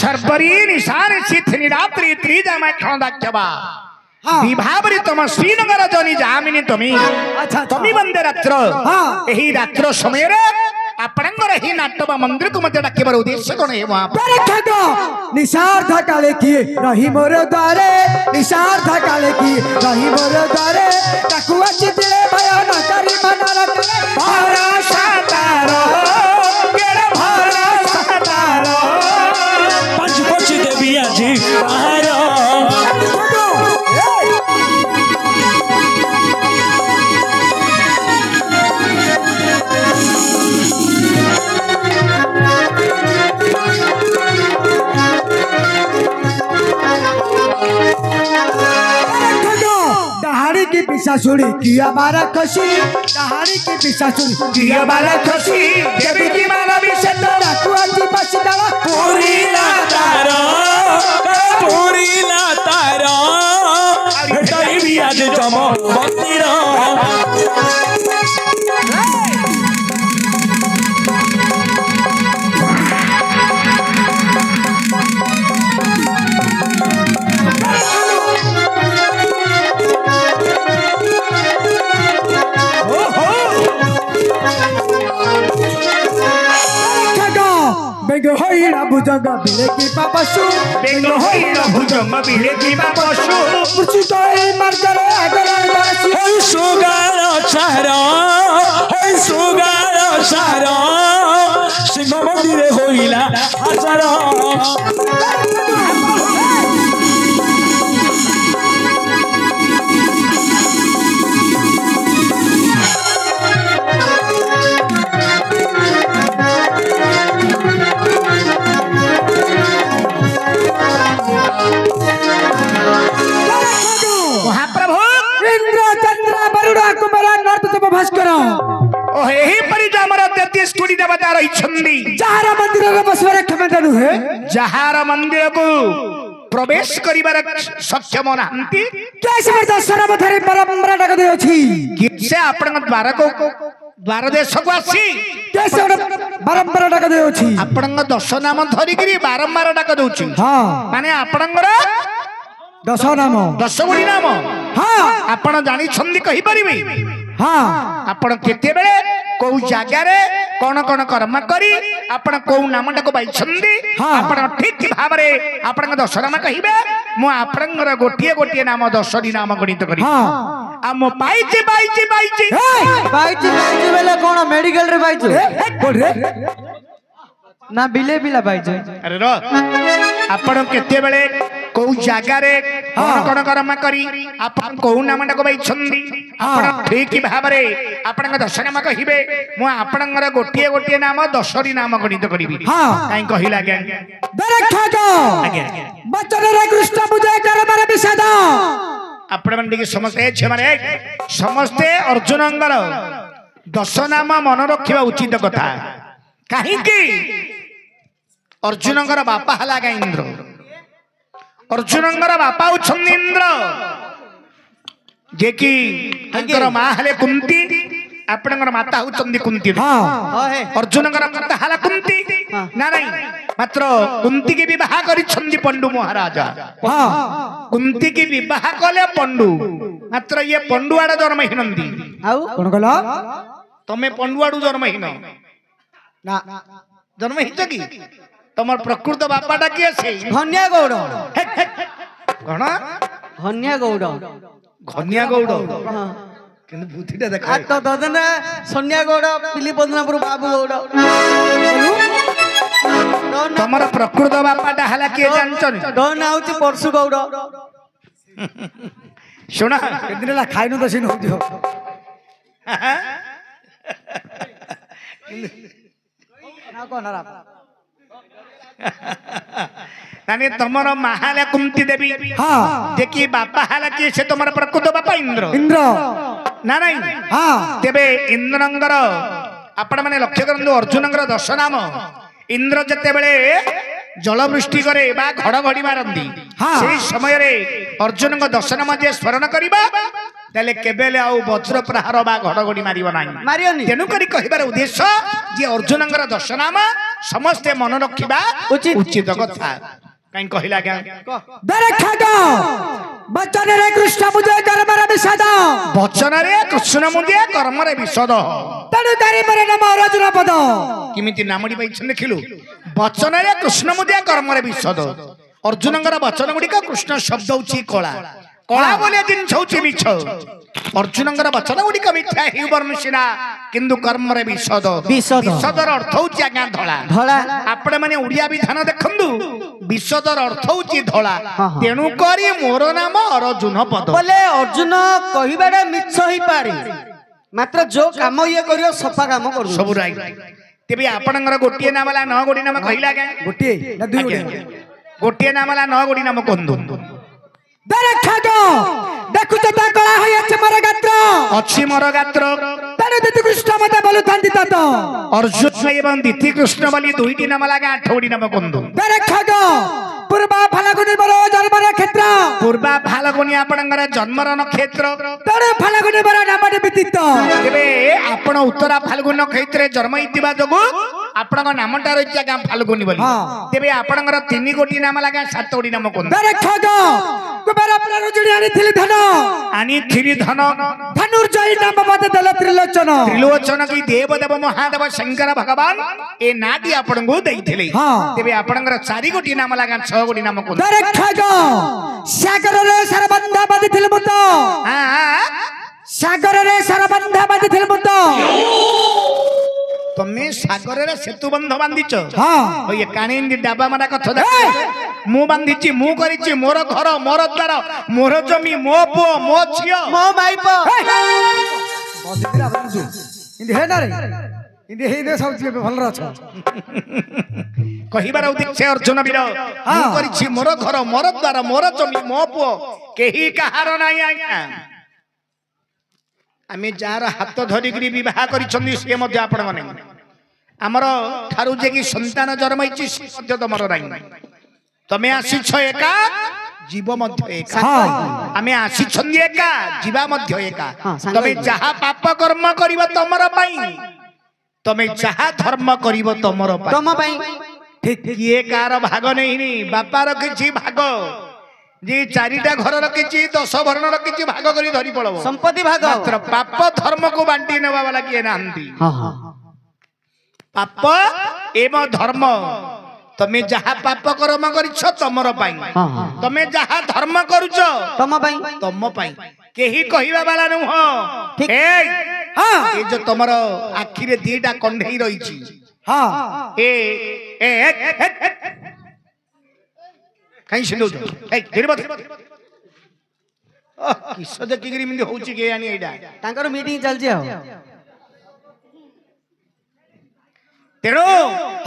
सर्वरी निशान सिद्धि रात्रि त्रिजा मैं खंडाक्षबा विभावरी तुम श्रीनगर जनी जामिनी तुम्ही बंदे रात्र यही रात्र समय रे आपणंगर ही नाट्यबा मंदिर को मते डाकिबार उद्देश्य कोन है वहां पर निशार्थ काले की रही मोर द्वारे निशार्थ काले की रही मोर द्वारे ताकुआ चितले भय न करी मन रखले भरोसा तारो केरे भरोसा तारो पंच पंच देवी जी बाहर पिशाचुरी किया बारा खसी दहाड़ी की पिशाचुरी किया बारा खसी देवी की माला विषय तो डाकुआ की बस डाला पूरी लातारा हटाई भी आज जमा मंदिर बेंगो होइना भुजंग बिले की पापसु बेंगो होइना भुजंग बिले की पापसु मुर्ची तोई मर गरे अगरे बासी होई सुगार सारा सिंह मंदिर होइला आचार यही परिजामर 33 कोटी देवता रही छंदी जहार मंदिर रे बसवर क्षमता नुहे जहार मंदिर को प्रवेश करिबार सक्षम नांती कैसे दर्शन मथरे परंपरा डक दे अछि किसे आपण द्वार को द्वार देश को आसी कैसे परंपरा डक दे अछि आपण दश नाम धरि गिरी बारंबार डक दउछि हां माने आपणंगर दश नाम 10 गुणी नाम हां आपण जानि छंदी कहि परिबे हां आपण केते बेले को जागा रे कोन कोन कर्म करी आपण को नामटा को बाई छंदी आपण ठीक भाव रे आपण दश नाम कहिबे मु आपणंगर गोटिए गोटिए नाम 10 डी नाम गणित करी हां आ मु बाईची बेले कोन मेडिकल रे बाईची कोन रे ना बिले बिला बाईची अरे रो आपण केते बेले को जागा रे कोन कोन कर्म करी आपण को नामटा को बाई छंदी आपण ठीक भाव रे आपण दश नाम कहिबे मु आपणंगर गोटिए गोटिए नाम 10 डी नाम गणित करिबी हां काई कहिला के दरखा को आगे बचन रे कृष्ण पूजा कर मारे विषाद आपण मन के समस्ते छे माने समस्ते अर्जुनंगर 10 नाम मन रखिबा उचित कथा काहे की अर्जुनंगर बापा हला का इंद्र अर्जुनंगर बापा उछन इंद्र जे की अंकर मा हले कुंती आपणंगर माता हुचंदी कुंती अर्जुनंगर माता हला कुंती ना नहीं मात्र कुंती की विवाह करी छंदी पंडु महाराजा कुंती की विवाह कले पंडु मात्र ये पंडु आड़ जन्म हिनंदी आउ कोन कहला तमे पंडु आड़ जन्म हिन ना जन्म हिच की तमर प्रकृत बापाटा किए से धन्या गौड़ कौन धन्या गौड़ घन्या गौड़ किंतु बुद्धिटा देखा तो ददन सोनिया गौड़ पिली पदनापुर बाबू गौड़ तमर प्रकृत बापाटा हला किए जानछन डन आउची परसु गौड़ सुना केदिनला खाइनु त सिन होदियो ना कोन रा नानी तमर महाला कुंती देवी हां देखि बापा हाला कि से तमर प्रकृत बापा इंद्र ना नहीं हां तेबे इंद्रंगर आपण माने लक्ष्य करंदु अर्जुनंगर 10 नाम इंद्र जते बेले जलवृष्टि करे बा घड़घड़ी मारंदी से समय रे अर्जुन को 10 नाम जे स्मरण करिबा तले केबेले आउ वज्र प्रहार बा घड़घड़ी मारिबो नाही मारियोनी तेनु करी कहिबार उद्देश्य जे अर्जुनंगर 10 नाम समस्त मन रखिबा उचित कथा कहीं कहला क्या दरखाग बचन रे कृष्ण मुझे कर्म रे विषद वचन रे कृष्ण मुझे कर्म रे विषद तनु करी मरे नाम अर्जुन पद किमिति नामडी पाइछन देखिलु वचन रे कृष्ण मुझे कर्म रे विषद अर्जुनंगर वचन गुडिक कृष्ण शब्द होची कला कला बोले जिन छौची मिछ अर्जुनंगर वचन गुडिक मिथ्या हि वर्णसिना किंतु कर्म रे विषद विषदर अर्थ होची आज्ञा धला धला आपण माने उड़िया विधान देखंदु विषदर अर्थ होची धला तेनु करी मोर नाम अर्जुन पद बोले अर्जुन कहिबाडा मिछ होई पारे मात्र जो काम ये करियो सफा काम करू सब राइट तेबे आपणंगर गोटिए नामला न गोडी नाम कहिला के गोटे ना दुई गोटे गोटिए नामला न गोडी नाम कोंदु दरखाग देखु तो ता कला होय अछि मोर गात्र अछि मोर गात्र तनु दिति कृष्ण मते बोलुथांती तत अर्जुन एवं दिति कृष्ण बलि दुईटी नाम लागे 8 गोडी नाम कोंदु दरखाग पूर्वा फाल्गुनी बर जन्म नक्षत्र पूर्वा फाल्गुनी आपणंगर जन्मर नक्षत्र तनु फाल्गुनी बर नामटे बितित तेबे आपण उत्तरा फाल्गुनी नक्षत्रे जन्म इतिबा जगु आपणक नामटा रहिया गां फाल्गुनी बलि तेबे आपणंगर 3 गोटी नाम लागे 7 गोडी नाम कोंदु दरखाग कुमार अपना जुड़ी आनी थिली धन आनी थिरी धन धनुर्जय नाम मते दल त्रिलोचन त्रिलोचन की देवदेव महादेव शंकर भगवान ए नाटी आपन को देइथिले तेबे आपनकर 4 गोटी नाम लागा 6 गोटी नाम को दरखाग सागर रे सरबंध बांधिथिल मुत सागर रे सरबंध बांधिथिल मुत तमे सागर रे सेतु बंध बांधिच हां ओए कानिंदी डाबा मारा कथा देख मु बांधिची मु करिची मोर घर मोर द्वार मोर जमी मो पो मो छियो मो माइप बदिरा बंधु इंदे हे ना रे इंदे हे दे सब भल रछ कहिबार उद्देश्य अर्जुन वीर मु करिची मोर घर मोर द्वार मोर जमी मो पो केही कहार नाही आज्ञा आमे जार हाथ धरिकरी विवाह करिछन्दी से मध्ये आपण माने हमर थारु जे की संतान जन्मैछि से मध्ये तमर नाही तमे आसीछ एका जीव मध्ये एका आमे आसीछन्दी एका जीवा मध्ये एका तमे जहा पाप कर्म करिवो तमर पई तमे जहा धर्म करिवो तमर पई तम पई ठीक ये कार भाग नहीं बापा रखिछि भाग जी 4टा घर रखिछि 10 भरण रखिछि भाग करी धरी पळबो संपत्ति भाग मात्र पाप धर्म को बांटी नेबा वाला किए नांदी पाप एवं धर्म तमे जहा पाप कर्म करिछ तमर पई तमे जहा धर्म करूछ तम पई तम पई केही कहिबा वाला नु हो ए जो तमर आखी रे दीटा कंढेई रहिछि हां कहीं सिंधु ए गिरबत किस देखि गिरी मिंदी होउची के आनी एडा तांकर मीटिंग चलछि हो तेरो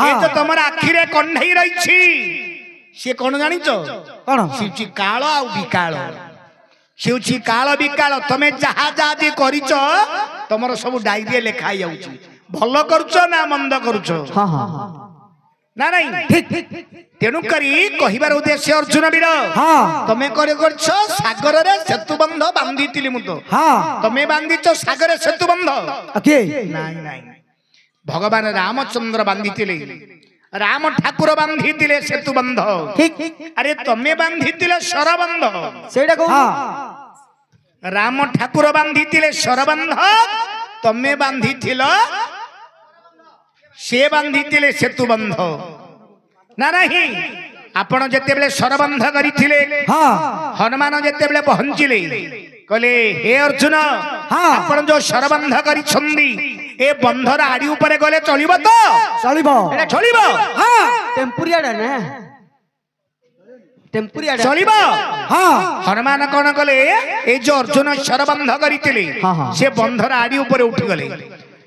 ए जो तमर आखी रे कंढेई रहिछि से कोन जानिचो कोन सिची काळ आ बिकाळ सिउची काळ बिकाळ तमे जहा जहा जे करिच तमर सब डायरी लेखा जाउची भलो करूचो ना मंद करूचो हां हां ना नहीं ठीक तेनु करी कहिबार उद्देश्य अर्जुन वीर हां तमे करे करछ सागर रे सेतुबंध बांधितिली मुतो हां तमे बांधिछ सागर रे सेतुबंध ओके नाही नाही भगवान रामचंद्र बांधितिले राम ठाकुर बांधितिले सेतुबंध ठीक अरे तमे बांधितिले शरबंध सेडा को हां राम ठाकुर बांधितिले शरबंध तमे बांधिथिलो से बांधितिले सेतुबंध ना नहीं आपण जेतेबेले शरबंध करिथिले हां हनुमान जेतेबेले पहुंचिले कहले हे अर्जुन आपण जो शरबंध करिछंदी ए बंधर आड़ी ऊपर गले चलिबो तो चलिबो चलिबो हां टेम्पुरियाडा ना टेम्पुरियाडा चलिबो हां हनुमान कोन कले ए जो अर्जुन शरबंध करिथिले से बंधर आड़ी ऊपर उठी गले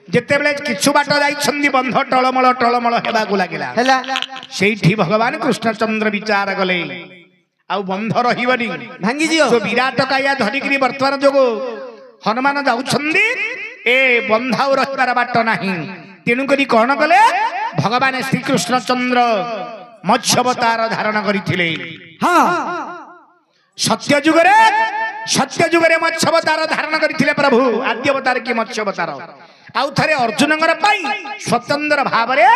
जेतेबेले किछु बाट जाइछंदी बंध टळमळ हेबा को लागिला हैला सेठी भगवान कृष्णचंद्र विचार गले आउ बंध रहिबनी भांगी जियो जो विराट काया धरिकरी वर्तमान जोगो हनुमान जाउछंदी ए बंधाउ रहिबार बाट नाही तेनु करी कोन कले भगवान श्री कृष्णचंद्र मत्स्य अवतार धारण करिथिले हां सत्य जुगरे मत्स्य अवतार धारण करिथिले प्रभु आद्य अवतार की मत्स्य अवतार आउ थरे अर्जुनंगर पाई स्वतंत्र भाव रे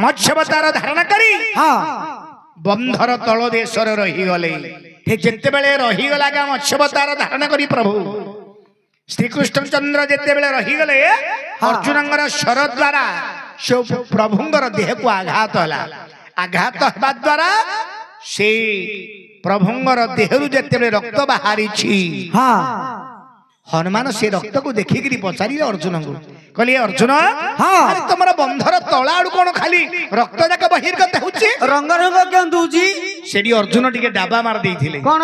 मत्स्य अवतार धारण करी हां बंधर तल देश रहीगले जिते बेले रहीगला मत्स्यवतार धारण करी प्रभु श्रीकृष्ण चंद्र जिते बेले रहीगले अर्जुन शर द्वारा प्रभुंर देह को आघात होला आघात हेबा द्वारा से प्रभुंर देहरु जिते बेले रक्त बाहरी हनुमान से रक्त को देखिक पचारे अर्जुन को कहले अर्जुन अरे तुम बंधर तला आड़ कौन खाली रक्त जाक बहिर्गत होची रंग रंग क्यों दूजी सेडी अर्जुन टिके डाबा मार देइथिले कोन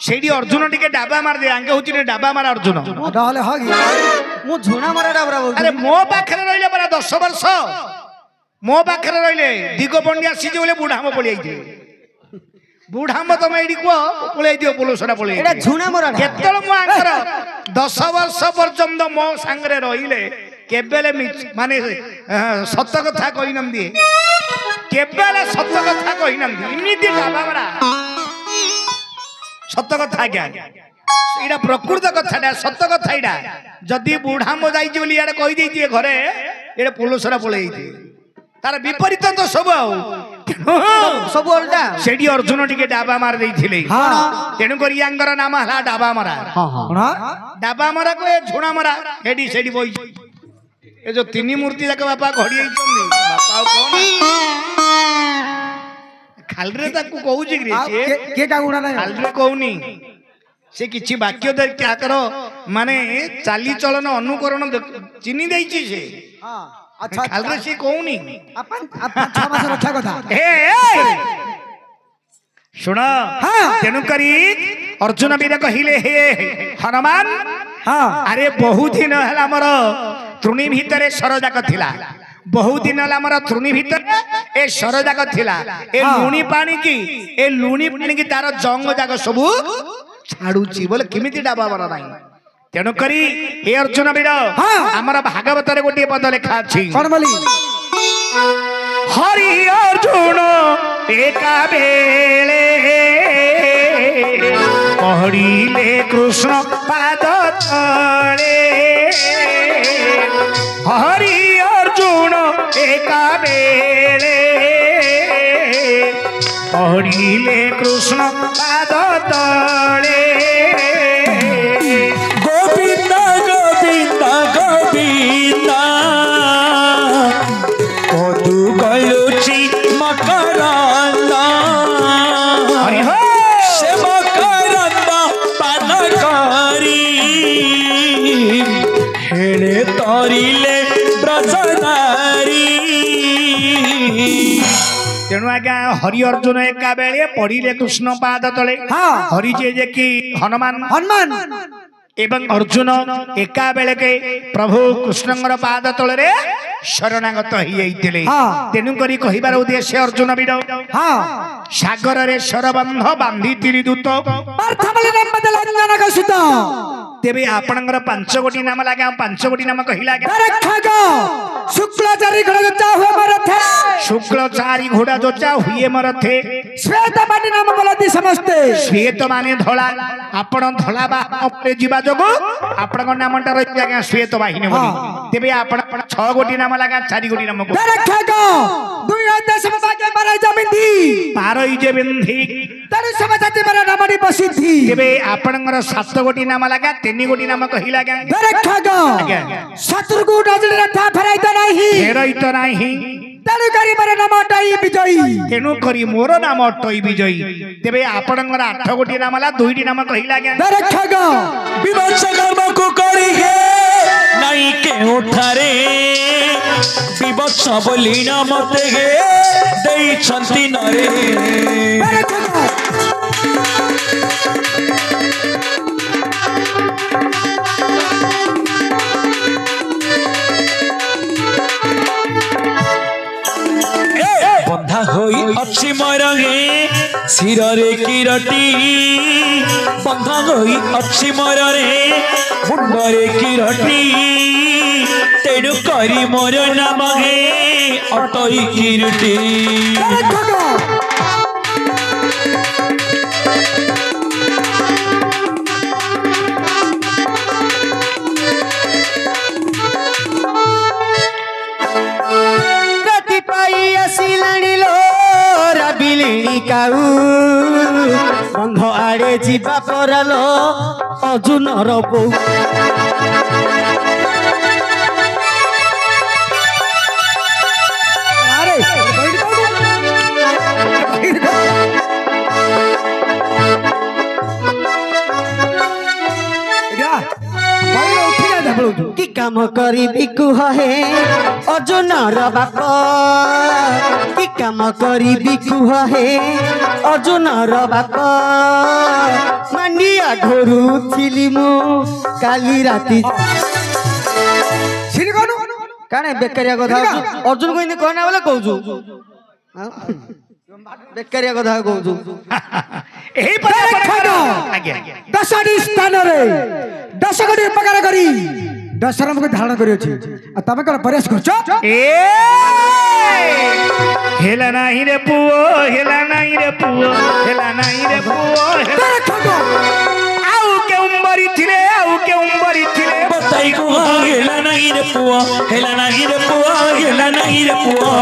सेडी अर्जुन टिके डाबा मार दे आंगे होची डाबा मार अर्जुन रहले हगी मु झुणा मारा डाबरा बोल अरे मो पाखरे रहिले परा 10 वर्ष मो पाखरे रहिले दिगो पंडिया सीजे बोले बुढ़ाम पळि आइथिले बुढ़ाम तुम ये पलि दियो पुलसरा पलि झुणा मरा केतल मो आंकर 10 वर्ष पर्यंत मो सांगरे रहिले केबेले माने सत कथा कहि नंदी केबेले सत कथा कहि नंदी इमिति डाबामरा सत कथा क्या एटा प्रकृत कथाटा सत कथा एटा जदि बुढ़ाम जाई बोली यार कहि देइती घरे एटा पुलसरा पलि आइती तार विपरीत तो सब सब उल्टा सेडी अर्जुन टिके डाबा मार देइथिले तेनु करी यांगर नाम हला डाबा मरा डाबा मरा को झुणा मरा हेडी सेडी बोई ए जो तीन मूर्ति जाक बापा घड़ी आइछन बापा कोन खालरे ताकू कहूची रे के का गुणा नै खालरे कहूनी से किछि वाक्य दे क्या करो माने चाली चलन अनुकरण चिनी देइछि से अच्छा खालरे से कहूनी अपन 6 मास रक्षा कथा ए सुन तेनु करी अर्जुन वीर कहिले हे हनुमान अरे बहुत दिन हला हमर तृणी भितरे सरजाक थिला बहुत दिन हला हमर तृणी भितरे ए सरजाक थिला ए लुणी पानी की तार जंग जाक सब छाडुची बोले किमिति डाबा बर नाही तेनु करी हे अर्जुन वीर हमर भागवत रे गोटे पद लेखा अछि कोन बोली हरि अर्जुन एका बेले पहड़िले कृष्ण पाद तले हरि अर्जुन एका बेले पहड़िले कृष्ण पाद तले गोविंद गोविंद गोविंद कदु गलुची मकरंद से मकरंद पान करी हेणे तरिले ब्रजनारी तेणु आज्ञा हरि अर्जुन एका बेले पढ़िले कृष्ण पाद तले हरि जे कि हनुमान एवं अर्जुन एका बेले के प्रभु कृष्णंगर पाद तले शरणागत होइतिले तेनु करी कहिबार उद्देश्य अर्जुन वीर सागर रे शरबंध बांधी तिरि दूत पार्थमले नाम बदल अंजना का सुत तेबे आपणंगर 5 गोटी नाम लागे 5 गोटी नाम कहिला रखग शुक्लाचारी घोड़ा जोचा हुए मरथे शुक्लाचारी घोड़ा जोचा हुए मरथे श्वेत माने नाम बोलती समस्ते श्वेत माने धला आपण धला बा उपरे जीवा जोगो आपण नामटा रहि आज्ञा श्वेत वाहिनी बोली तेबे आपण 6 गोटी नाम लागा 4 गोटी नाम को रखग दुई देश में बागे मारे जमिंदी पारई जे बिंधी तनु समझाते मारा नामडी प्रसिद्धि तेबे आपणंगर 7 गोटी नाम लागा 3 गोटी नाम कहिला आज्ञा रखग शत्रु को नजर रथा फेराई तो नहीं फेराई तो नहीं तेणु करी मोर नाम अटई विजयी तेणु करी मोर नाम अटई विजयी तेबे आपणंगर 8 गोटी नाम ला 2टी नाम कहिला आज्ञा रखग विमर्श कर्म को करी हे नहीं के उठारे विवत्स बोली न मते हे देई छंती नरे बंधा होई अच्छी मरगे सिरे किरटी बंधा होई अच्छी मररे मुंडरे किरटी तेणु करी मोर नाम हे अटई किरटी ଯିବା ପରାଲ ଅର୍ଜୁନର ବୋଉ ଆରେ କି କାମ କରିବି କୁହ ହେ ଅର୍ଜୁନର ବାପ କି କାମ କରିବି କୁହ ହେ ଅର୍ଜୁନର ବାପ ମାଣ୍ଡିଆ ଘରୁଥିଲି ମୁଁ କାଲି ରାତି କାଣା ବେକାରିଆ କଥା ଅର୍ଜୁନ କହିନି କହନା ବୋଲେ କହୁଛୁ ବେକାରିଆ କଥା କହୁଛୁ ଦଶଟି ସ୍ଥାନରେ 10 କୋଟି ଉପକାର କରି ଦଶରଥଙ୍କୁ ଧାରଣ କରିଅଛି ଆଉ ତମେ କଣ ପ୍ରୟାସ କରୁଛ ହେଲା ନାହିଁ ରେ ପୁଅ ହେଲା ନାହିଁ ରେ ପୁଅ ହେଲା ନାହିଁ ରେ ପୁଅ ଆଉ କେଉଁ ମରିଥିଲେ ଆଉ କେଉଁ ମରିଥିଲେ ବତାଇ କୁହ ହେଲା ନାହିଁ ରେ ପୁଅ ହେଲା ନାହିଁ ରେ ପୁଅ ହେଲା ନାହିଁ ରେ ପୁଅ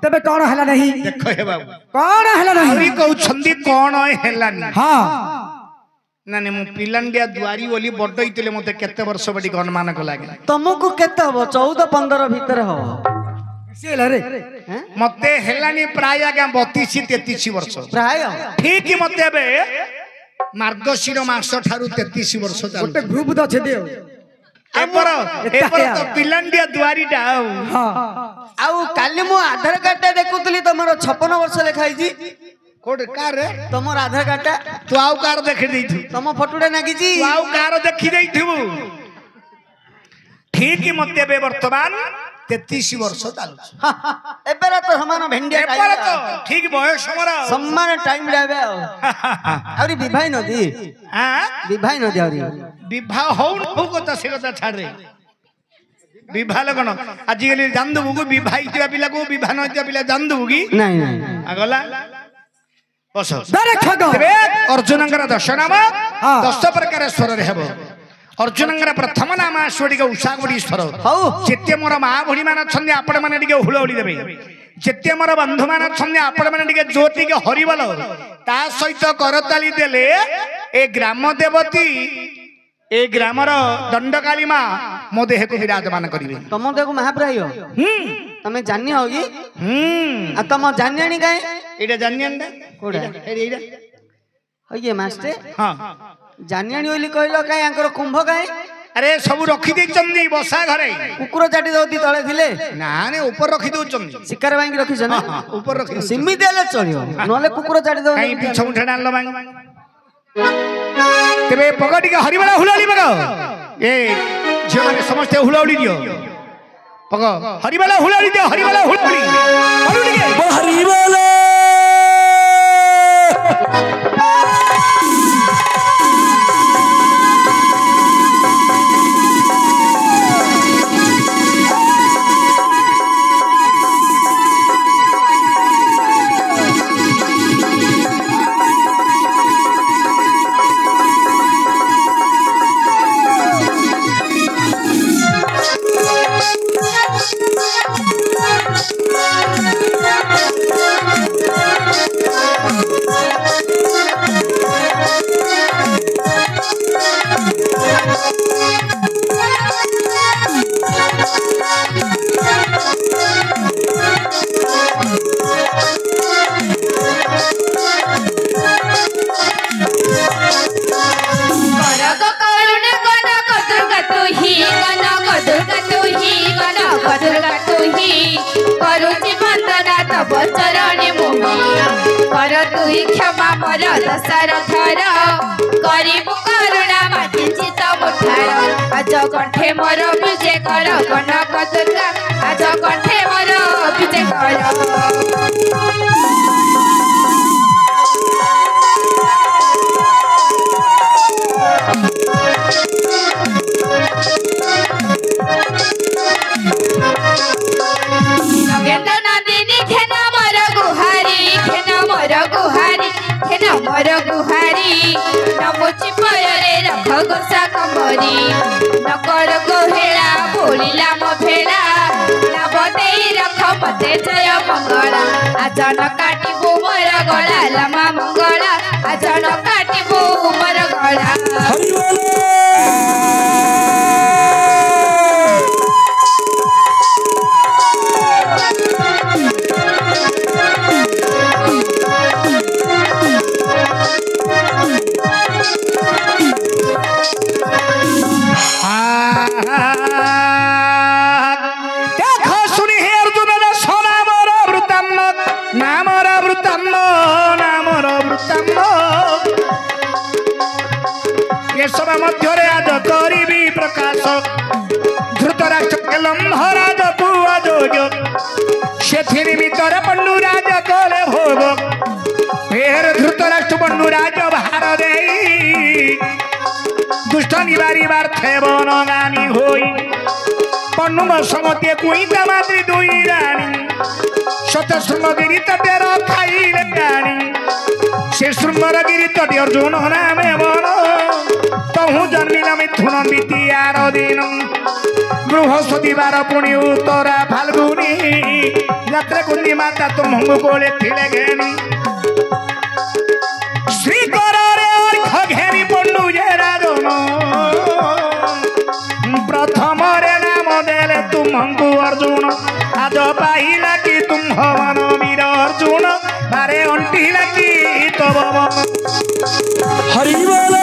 तबे कौन हला नहीं देखो हे बाबू कौन हला नहीं अभी कहउछंदी कोन हेलानी हां नानी मु पिलंडिया दुआरी बोली बड्ड हितले मते केते वर्ष बडी गणमान को लागे तुमको केते हो 14-15 भीतर हो सेला रे मते हेलानी प्राय आगे 32-33 वर्ष प्राय ठीक मते बे मार्गशीर मास ठारू 33 वर्ष चालू गोटे ग्रुप द छे दियो एपर तो पिलंडिया दुआरी डा हां आउ काली मु आधार कार्ड टा देखुतली तमरो 56 वर्ष लिखाई जी कोड कार रे तमर आधार कार्ड टा तू आउ कार देखि देइथु तम फोटोडा नागी जी तू आउ कार देखि देइथु ठीक मते बे वर्तमान 33 वर्ष चालू एबेरा तो समान भेंडिया एपर तो ठीक बयस हमर सम्मान टाइम लाबे आउरी विभाई नदी हां विभाई नदी आउरी विवाह हो कथा से कथा छाड़ रे विवाह लगन आज गली जान दबु को विवाह दिया पिला को विवाह न दिया पिला जान दबु की नहीं नहीं आगला बस डायरेक्ट खगो तेबे अर्जुनंकर 10 नाम 10 प्रकार स्वर रे हेबो अर्जुनंकर प्रथम नाम आश्वडी के उषागुडी स्वर हौ जेते मोर मा भणी मान छन्ने आपण माने टिके हुलौली देबे जेते मोर बंधु मान छन्ने आपण माने टिके ज्योति के हरिबल ता सहित करताली देले ए ग्राम देवती ए ग्रामर दंडकाली मां मो देह को विराजमान करिवे तम देखो महाप्राय तमे जानि होगी आ तम जानियानी काहे एटा जानियान दे कोडा एटा होइए मास्टर हां जानियानी ओली कहलो काहे आंकर कुंभ काहे अरे सब रखी दे चंदी बसा घरे कुकुर चाटी दउती तळे थिले ना ने ऊपर रखी दउ चंदी शिकार बांगी रखी छ ना ऊपर रखी सिमी देले चलियो नले कुकुर चाटी दउ काई पिछ मुठे डाल बांग तेबे पगटी के हरिबला हुलाली बग ए जे माने समस्त हुलाउली दियो पग हरिबला हुलाली दियो हरिबला हुलाली हरुली के हरिबला चरणे मोहि कर तुई क्षमा पर दशरथर करिबु करुणा बाटिछि तब कुठार आज कंठे मोर विजय कर कनक दुर्गा आज कंठे मोर विजय कर गेंदा नंदिनी खेना मोर गुहारी नमुची पयरे रख गोसा कमरी नकर गोहेला बोलिला मो भेड़ा नबते रख मते जय मंगला आज न काटिबो मोर गला लमा मंगला आज न काटिबो मोर गला देखो सुनी हे अर्जुन सोना मोर वृतांग नामर वृतांग ये सब मध्य आज करी प्रकाश धृतराष्ट्र के लंभराज पुआ जोग से भीतर पंडुराज कले भोग फेर धृतराष्ट्र पंडुराज भार दे दुष्ट निवारी बार्थे बनगामी होई पन्नुम समते कुईता मातृ दुई रानी शत शृंगगिरी तटे रखाइले रानी से शृंगगिरी तटे अर्जुन नामे बन तहु जन्मिला मिथुन बीतियार दिन बृहस्पतिवार पुणी उत्तरा फाल्गुनी यात्रा कुंदी माता तुमको कोले थिले घेनी श्री करे अर्घ घेनी पंडु जे राजन प्रथम रे नाम देले तुमको अर्जुन आज पाइला कि तुम हवन वीर अर्जुन बारे अंटिला कि तब हरि बोल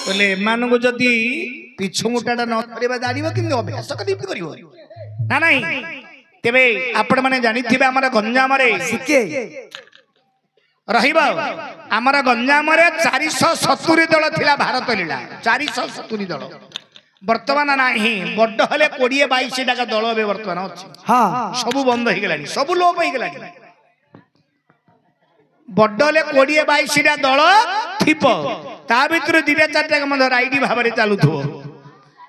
बोले मानू जदि पिछु मुटाटा न करबा जानिबो कि अभ्यास कदिपि करिवो ना नहीं तेबे आपण माने जानिथिबे हमर गंजाम रे सिके रहिबो हमर गंजाम रे 470 दल थिला भारत लीला 470 दल वर्तमान नाही बड्ड हले 20 22 टाका दल बे वर्तमान अछि हाँ सब बंद हो गलानी सब लोप हो गलानी बड्डले 20 22 टा दल थिप ता भितर 2 4 टा मध राइडी भाबरे चालुथो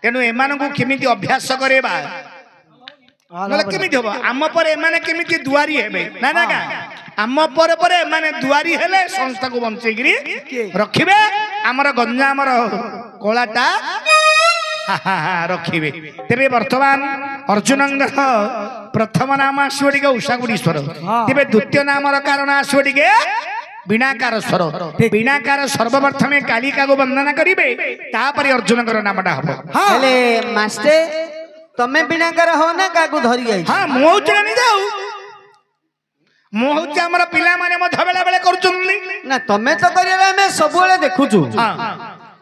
तेनु एमानकु केमिति अभ्यास करेबा नले केमिति होबो आम पर एमाने केमिति दुआरी हेबे ना ना का आम पर एमाने दुआरी हेले संस्था को बंचेगिरी रखिबे हमर गंजा हमर कोलाटा रखिबे तेबे वर्तमान अर्जुनंग प्रथम नाम आसोटिके उषागुडीश्वर तेबे द्वितीय नामर कारण आसोटिके बिनाकार स्वर बिनाकार सर्वप्रथमे कालिका को वंदना करिबे तापरे अर्जुनकर नामटा हबो हेले मास्टर तमे बिनाकार हो ना काकू धरि आई हां मोहु जानि जाऊ मोहु हमर पिला माने मध बेला बेले करचुनी ना तमे तो करिया में सबुले देखुचु हां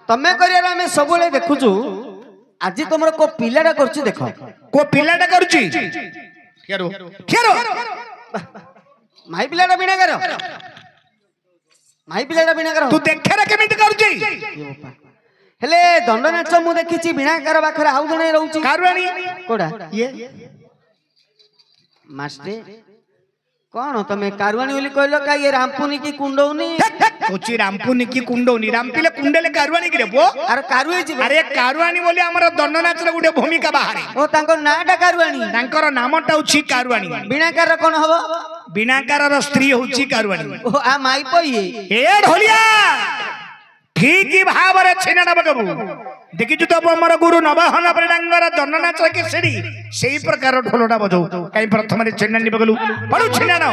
तमे करिया में सबुले देखुचु आज तुमर को पिलाटा करछि देखो को पिलाटा करछि केरो केरो माई पिलाटा बिनाकार माई पिलाटा बिनाकार तू देखरे केमिति करछि हेले दंड नाच मु देखिछि बिनाकार बाखरे आउ जणे रहउछि कारवाणी कोडा ये मास्टर कौन तमे कारवाणी बोली कहलो का ये रामपुनी की कुंडौनी कोची रामपुनी की कुंडौनी रामपिले कुंडले कारवाणी कि रे बो अरे कारवाई जी अरे कारवाणी बोली हमर दंड नाचर गुटे भूमिका बाहरे ओ तांको नाटा कारवाणी तांकर नामटा उछि कारवाणी बिनाकार कोन हबो बिनाकार स्त्री होछि कारवाणी ओ आ माई पई ए ढोलिया ठीक भाव रे छिना बगबू देखिछु तो हमर गुरु नवहन प्रेडांगर दंड नाच के सेडी सेही प्रकार ढोलटा बजौ काई प्रथम रे छिनानी बगलू पडु छिनानो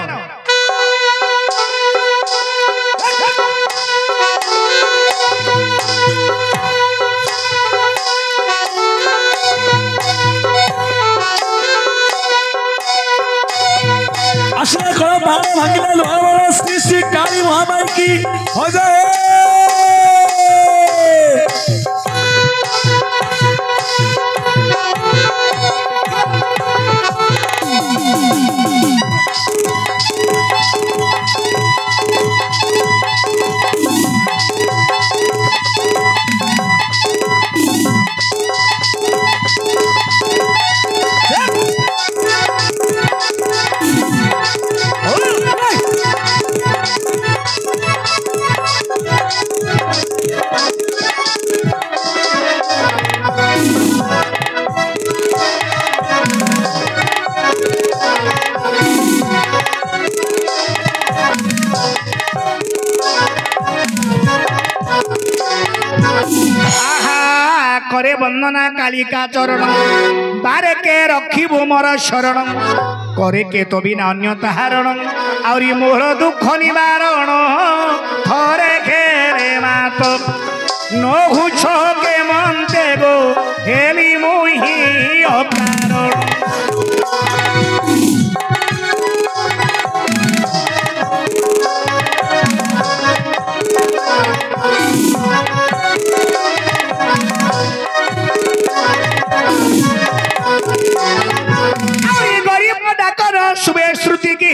आशा करो बाण भागिले लोहार श्री श्री काली महामाई की हो जाए करे वंदना कालिका चरण बारे के रखिबो मोर शरण करे के तो बिना अन्य तारण आउरी मोर दुख निवारण थरे खेले मात नो हुछो के मनते गो हेली मुही अकारण शुभे श्रुति की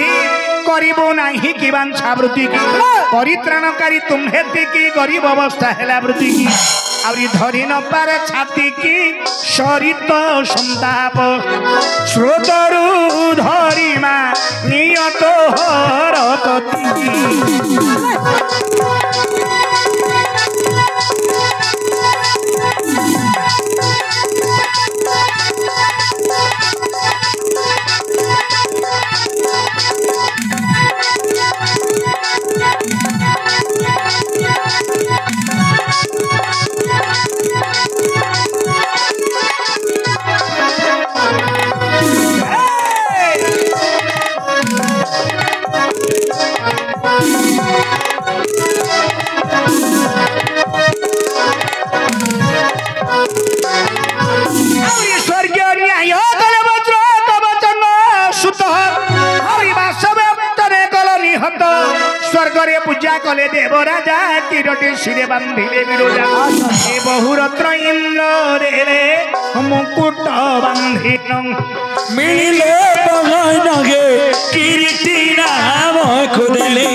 करिबो नाही कि वांछा वृत्ति की परित्राणकारी तुम्हे की गरीब अवस्था हेला वृत्ति की आउरी धरि न पारे छाती की सरित संताप स्रोतरु धरिमा नियत हरकती स्वर्गरे पूजा कले देवराजा तीरटे शिरे बांधिले विरोजा हे बहुरत्न इंद्र रे मुकुट बांधिन मिलिले बगानगे कीर्ति नाम खुदले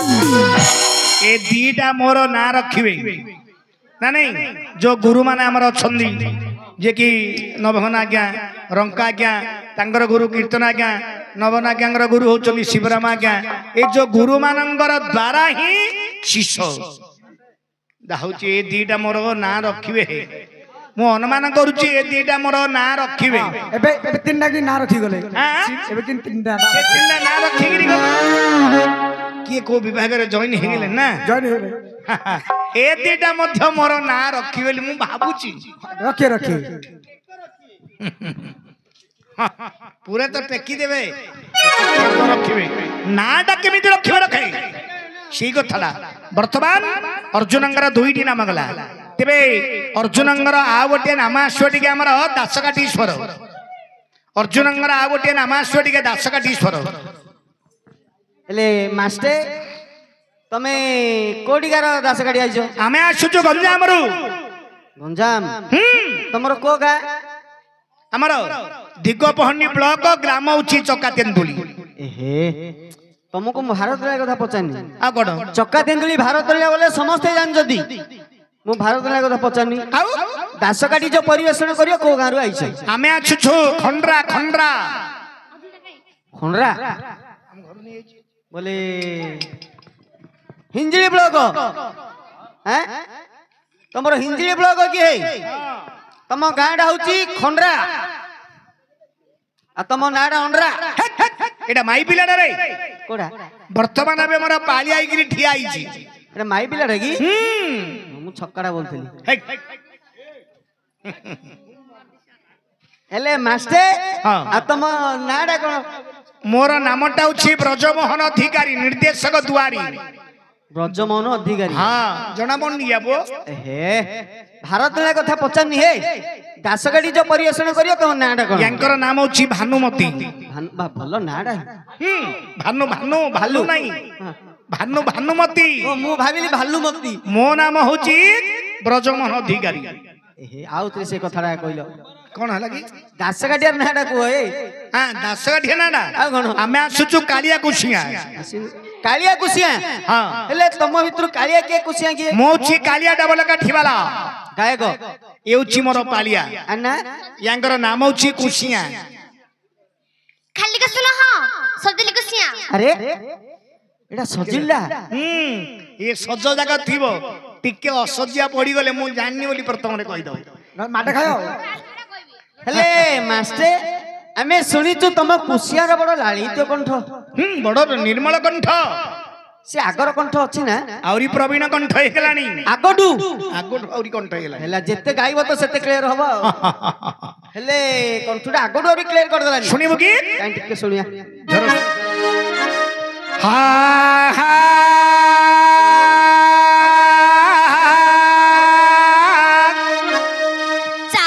ए दीटा मोर ना रखिबे ना नहीं जो गुरु माने हमर अछंदी जे कि नवघन आज्ञा रंका आज्ञा तांगर गुरु कीर्तन आज्ञा नवघन आज्ञांगर गुरु होचली शिवराम आज्ञा ए जो गुरु मानंगर द्वारा ही शिष्य दाहुची ए दीटा मोर ना रखिबे मु अनुमान करूची ए दीटा मोर ना रखिबे एबे एबे तीनटा की ना रखी गले हां एबे किन तीनटा से तीनटा ना रखी गिरी किए को विभाग रे जॉइन हे गेले ना जॉइन हेले ए दीटा मध्य मोर ना रखी बेली मु भाबुची रखे रखे पूरे तो टेकी देबे रखिबे नाटा केमिति रखिबे रखे सी कथाला वर्तमान अर्जुनंगर दुईटी नाम गला तेबे अर्जुनंगर आ गोटे नाम आश्वटी के हमर दासकाटीश्वर अर्जुनंगर आ गोटे नाम आश्वटी के दासकाटीश्वर एले मास्टर तमे कोडिकार दासकाटी आइजो आमे आसुचो गंजामरु गंजाम तमरो को गा हमर दिगपहंडी ब्लॉक ग्राम उची चक्का तेंदुली एहे तुमको भारत रे कथा पचानी आ कोड चक्का तेंदुली भारत रे बोले समस्त जान जदी मु भारत रे कथा पचानी आउ दासकाटी जो परिवेषण करियो को गारु आइछे आमे आछुछु खंडरा खंडरा खंडरा बोले हिंजली ब्लॉक हैं तमरो हिंजली ब्लॉक की है तम गाँडा होची खंडरा आ तम नाडा अंडरा एटा माई पिलाडा रे कोडा वर्तमान अबे मोर पाली आइगिरी ठिया आइची अरे माई पिला रे की मु छक्काडा बोलथली एले मास्टर हां आ तम नाडा कोन मोर नामटा उछि ब्रजमोहन अधिकारी निर्देशक दुआरी ब्रजमोहन अधिकारी हां जना बन निया बो हे भारत रे कथा पचानी हे दासगाडी जो परिवेषण करियो तो नाडा कोन यांकर नाम उछि भानुमती भलो नाडा भानु भानु भालू नहीं भानु भानुमती ओ मु भाबिली भालुमती मो नाम होछि ब्रजमोहन अधिकारी आउ थे से कथाटा कहल कौन है कि दासकाठिया नाटा कह ए हाँ दासकाठिया नाटा आउ कौन आमे आसुचु कालिया कुशिया कालिया कुशिया हाँ हेले तुम भितर कालिया के कुशिया किए मोची कालिया डबल काठी वाला गायक एउची मोर पालिया अन्ना यांकर नाम होची कुशिया खाली का सुनो हां सजली कुसिया अरे एटा सजिला ये सज जागा थिबो टिके असजिया पड़ी गले मु जाननी बोली प्रथम रे कहि दो माटे खाओ हेले मास्टर आमे सुनिचु तुम कुशियार बड़ लालित्य कंठ बड़ निर्मल कंठ से आगर कंठ अछि ना आउरी प्रवीण कंठ हेलानी आगडू आगोट आउरी कंठ हेला हेला जेते गाइबो तो सेते क्लियर होबो हेले कंठटा आगडू आउरी क्लियर कर देलानी सुनिबो की काई टिके सुनिया हा हा चा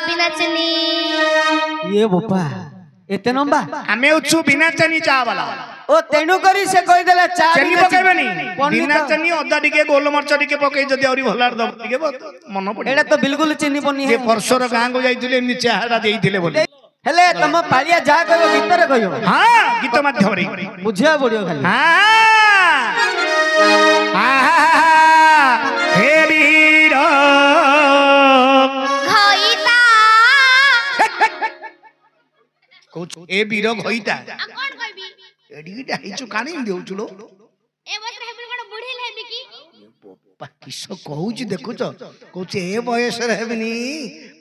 बिना चनी ये बोपा एते नंबा आमे उछु बिना चनी चा वाला ओ तेनु करी से कहि देला चा चनी पकाइबनी बिना चनी अदा टिके गोल मरच टिके पकाइ जदी आउरी भलार दब टिके मन पड़े एटा तो बिल्कुल चिन्नी बनी जे है परसर गां को जाइथिले एमनी चाहाडा देइथिले बोले हेले तुम पालिया जा कहियो भीतर कहियो हां गीत माध्यम रे बुझिया पड़ियो खाली हां हे वीर घइता कोच ए वीर घइता आ कोन कहबी एडीटा हिचु कानी देउचुलो ए बस हेबी कोन बुढ़ी लेबी की किस कहूची देखुच कहूची ए बयस हेबनी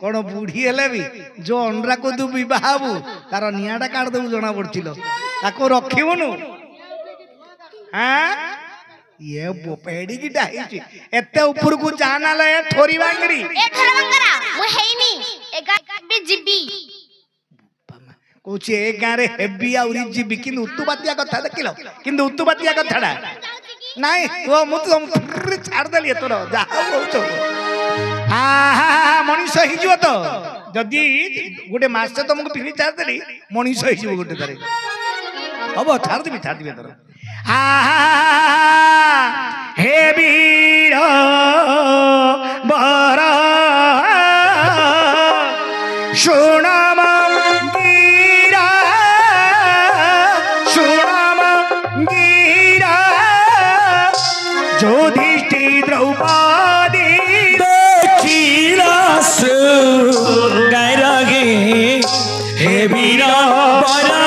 कौन बुढ़ी हेले भी जो अंडा को तू बहाबू तार निआटा काट देबू जना पड़छिलो ताको रखिबनु हां ये पेड़ी की डाइची एते ऊपर को जाना ले थोरी बांगड़ी ए थोड़ा बंगरा मु हेइनी ए गाबी जिबी कहूची ए गारे हेबी आउरी जीबी किंतु उत्तुपातिया कथा देखिलो किंतु उत्तुपातिया कथाडा नहीं वो मुत छाड़ देली तोर जा कहूच मनीष हिजो तो जदि गोटे मास तुमको फिरी छाड़ देली मनीष हिजो गोटे तारे हम छाड़ देबी तोर हे वीर बर सुनाम गिरा सुनाम गिरा जोधिष्ठि द्रौपदी देखिलास गाय रागे हे वीरा बरा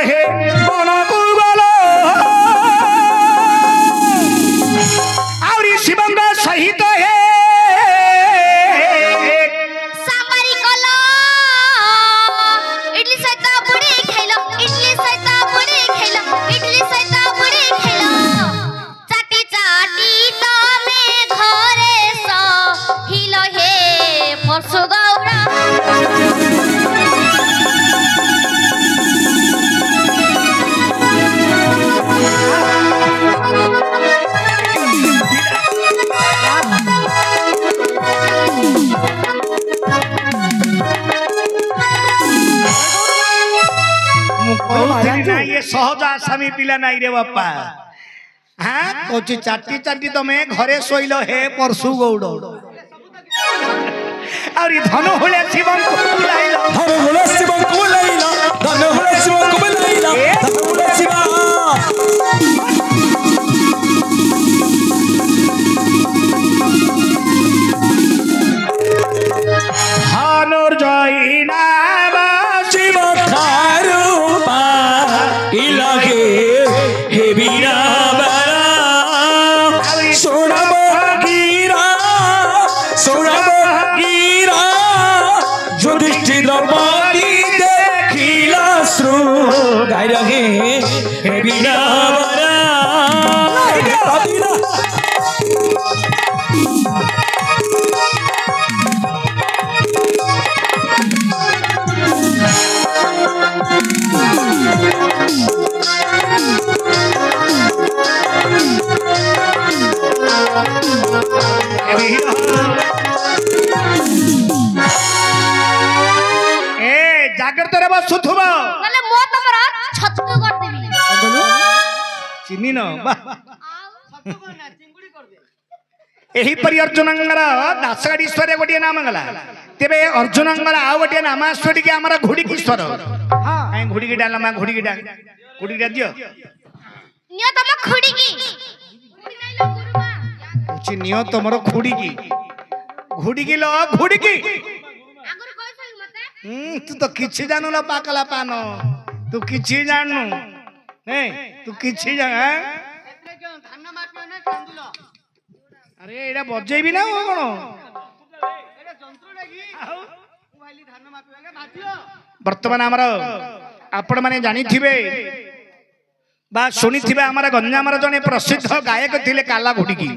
हे मन कुगल आउरी शिवंग सहित हे सामरी कलो इडली सहित बुढ़ी खाइलो इडली सहित बुढ़ी खाइलो इडली सहित बुढ़ी खाइलो चाटी चाटी तमे घरे स हिलो हे परसु गौरा ये सहज आसामी पिला नाई रे बापा हाँ कौची चाटी चाटी तमे घरे सोइल हे परसु गौड़ और धन होले शिवं को बुलाइलो धन होले शिवं को बुलाइलो धन होले शिवं को बुलाइलो धन होले शिवा हानोर जय नाम शिव थारूपा इलागे हे वीरा बरा सोनम गिरा युधिष्ठिर ବସୁଥିବ ନହେଲେ ମୁଁ ତମର ଛତୁ କରିଦେବି। ଚିହ୍ନି ନ ଏହିପରି ଅର୍ଜୁନଙ୍କର ଦାସଗାଡୀଶ୍ୱର ଗୋଟିଏ ନାମ ଗଲା। ତେବେ ଅର୍ଜୁନଙ୍କର ଆଉ ଗୋଟିଏ ନାମ ଆସୁଛି ଟିକେ ଆମର ଘୁଡ଼ିକିଶ୍ୱର। କାଇଁ ଘୁଡ଼ିକି ଡାଲମା ଘୁଡ଼ିକି ଦିଅ ନିଅ ତମ ଖୁଡିକି କହୁଛି ନିଅ ତମର ଖୁଡ଼ିକି ଘୁଡ଼ିକି ଲ ଘୁଡ଼ିକି। ଆଗରୁ କହିଥିଲି ମତେ ତୁ ତ କିଛି ଜାଣୁନ ପାକଲା ପାନ ତୁ କିଛି ଜାଣୁ ତୁ କିଛି ଆରେ ଏଇଟା ବଜେଇବି ନା କଣ? ବର୍ତ୍ତମାନ ଆମର ଆପଣ ମାନେ ଜାଣିଥିବେ ବା ଶୁଣିଥିବେ ଆମର ଗଞ୍ଜାମର ଜଣେ ପ୍ରସିଦ୍ଧ ଗାୟକ ଥିଲେ କାଲା ଘୁଡ଼ିକି।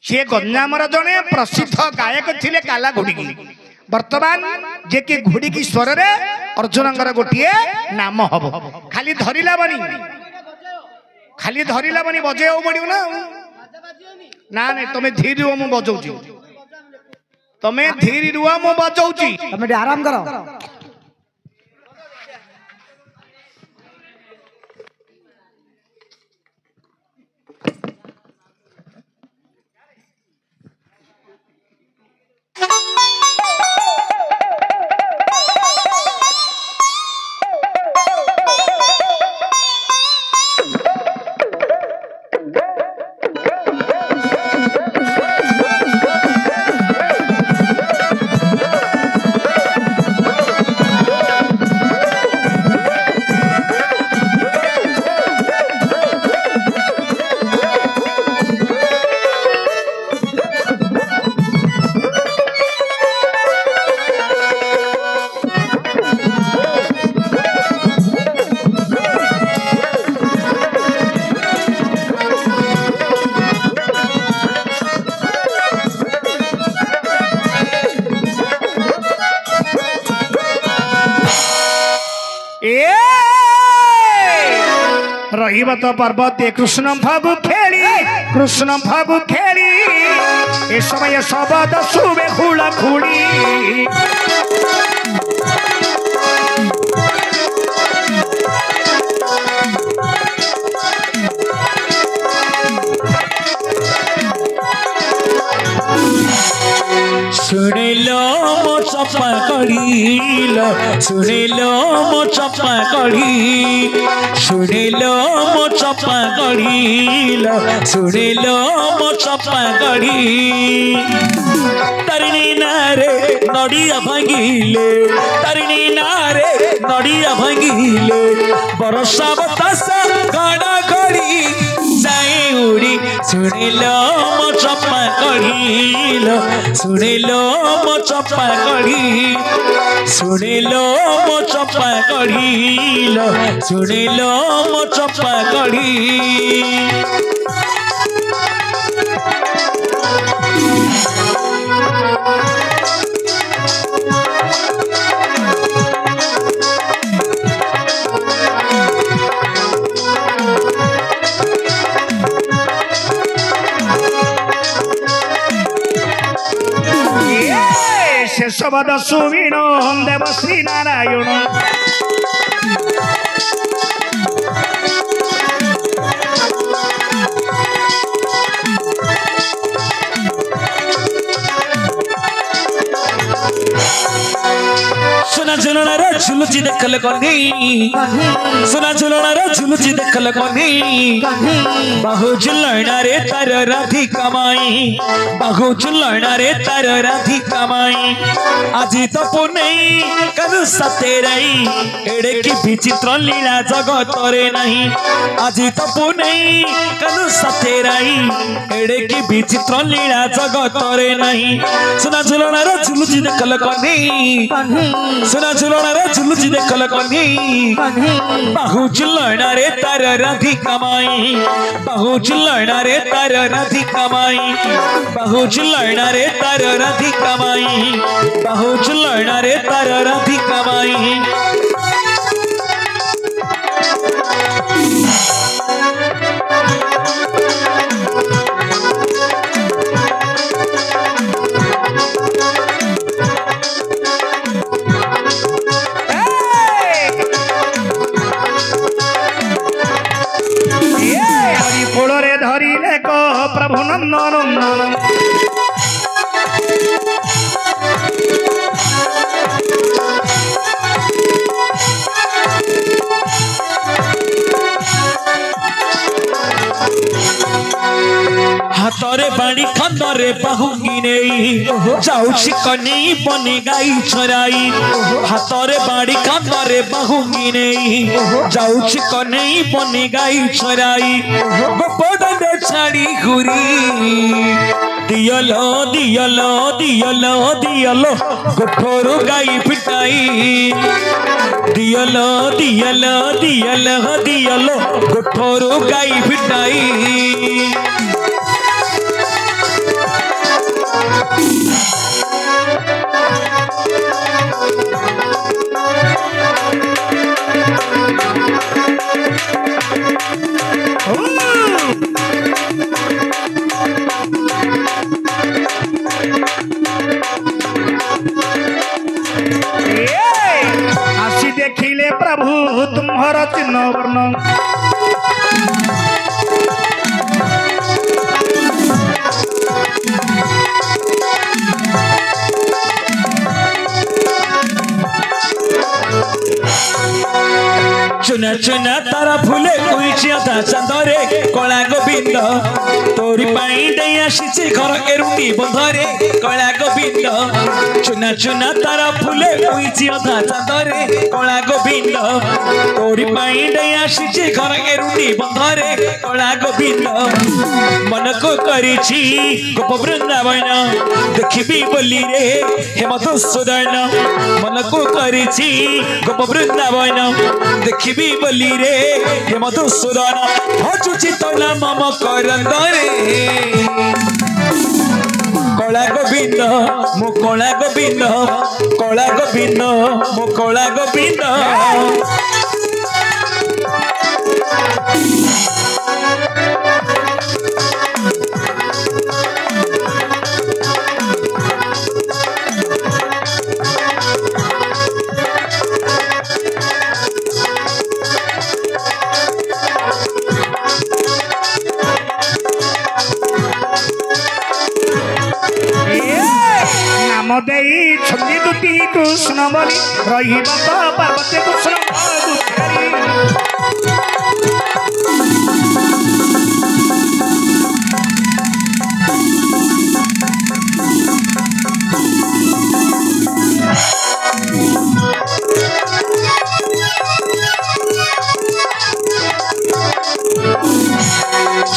ସେ ଗଞ୍ଜାମର ଜଣେ ପ୍ରସିଦ୍ଧ ଗାୟକ ଥିଲେ କାଲା ଘୁଡ଼ିକି। ବର୍ତ୍ତମାନ ଯେ କି ଘୁଡ଼ିକି ସ୍ୱରରେ ଅର୍ଜୁନଙ୍କର ଗୋଟିଏ ନାମ ହବ। ଖାଲି ଧରିଲା ବନି ବଜେଇବାକୁ ପଡିବ ନା। ନା ନାଇଁ ତମେ ଧୀର ରୁହ ମୁଁ ବଜଉଛି। ତମେ ଧୀର ରୁହ ମୁଁ ବଜଉଛି। ତମେ ଟିକେ ଆରାମ କର। रहिब तो पर्वते कृष्ण भगु खेली ए समय शबद सुबे खुला खुड़ी सुनिलो मो चपा कढ़ीलो सुनिलो मो चपा कढ़ी सुनिलो मो चपा कढ़ीलो सुनिलो मो चपा कढ़ी तरिणी नारे नड़िया भांगिले तरिणी नारे नड़िया भांगिले बरसा बतासा गाना कढ़ी जाए उड़ी सुनिलो मो चपा कढ़ीलो सुनिलो मो चपा कढ़ी सुनिलो मो चपा कढ़ीलो सुनिलो मो चपा कढ़ी शबद सुवीण देव श्री नारायण सुना झुलना रे झुलुची देखल कनी सुना झुलना रे झुलुची देखल कनी बहु झुलना रे तार राधिका माई बहु झुलना रे तार राधिका माई आजी तो पुनई कनु सते रही एड़े की विचित्र लीला जगत रे नहीं आजी तो पुनई कनु सते रही एड़े की विचित्र लीला जगत रे नहीं सुना झुलना रे झुलुची देखल कनी सुना झुलना रे झुलुची देखल कनी बहु झुलना रे तार राधिका माई बहु झुलना रे तार राधिका माई बहु झुलना रे तार राधिका माई बहु झुलना रे तार राधिका माई बाड़ी खंदरे बाहुंगी नहीं जाऊची कन्हई बनी गाई चराई हाथरे बाड़ी खंदरे बाहुंगी नहीं जाऊची कन्हई बनी गाई चराई गोपड़े छाड़ी घुरी दियलो दियलो दियलो दियलो गोठोरु गाई पिटाई दियलो दियलो दियलो दियलो गोठोरु गाई पिटाई आसी देखिले प्रभु तुम्हारा चिन्ह वर्ण चुना चुना तारा फुले उइचिया चंदरे कला गोविंद तोरी पाई दे आसीचे घर एरुटी बंधरे कला गोविंद चुना चुना तारा फुले उइचिया चंदरे कला गोविंद तोरी पाई दे आसीचे घर एरुटी बंधरे कला गोविंद मन को करिछि गोप वृंदावन देखिबी बोली रे हे मधुसूदन मन को करिछि गोप वृंदावन देखिबी बोली रे हे मधुसूदन हचुची तोला मम करंदरे कला गोविंद मो कला गोविंद कला गोविंद मो कला गोविंद नाम देई छंदी दुती कृष्ण बलि रही पार्वती कृष्ण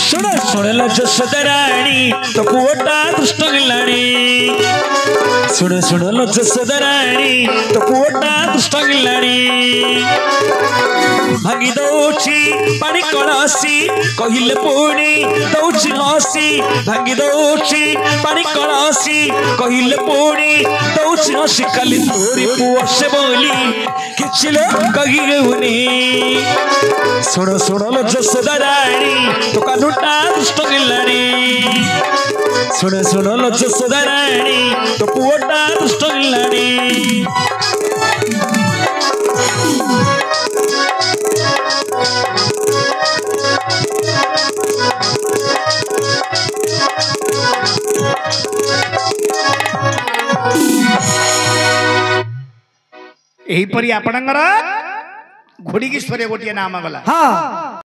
सुन सुनल जसोदा रानी तो पुओटा दुष्ट गिलाणी सुन सुनल जसोदा रानी तो पुओटा दुष्ट गिलाणी भांगी दौची पानी कलसी कहिले पुणी दौची हसी भांगी दौची पानी कलसी कहिले पुणी दौची हसी खाली तोरी पुओ से बोली किछि लोग कहिउनी सुन सुनल जसोदा रानी तो कानुटा दुष्ट गिलाणी सुन सुनल जसोदा रानी तो पुओटा दुष्ट गिलाणी एहीपरि आपणकर घोड़ी की स्वरे गोटिए नाम गला हाँ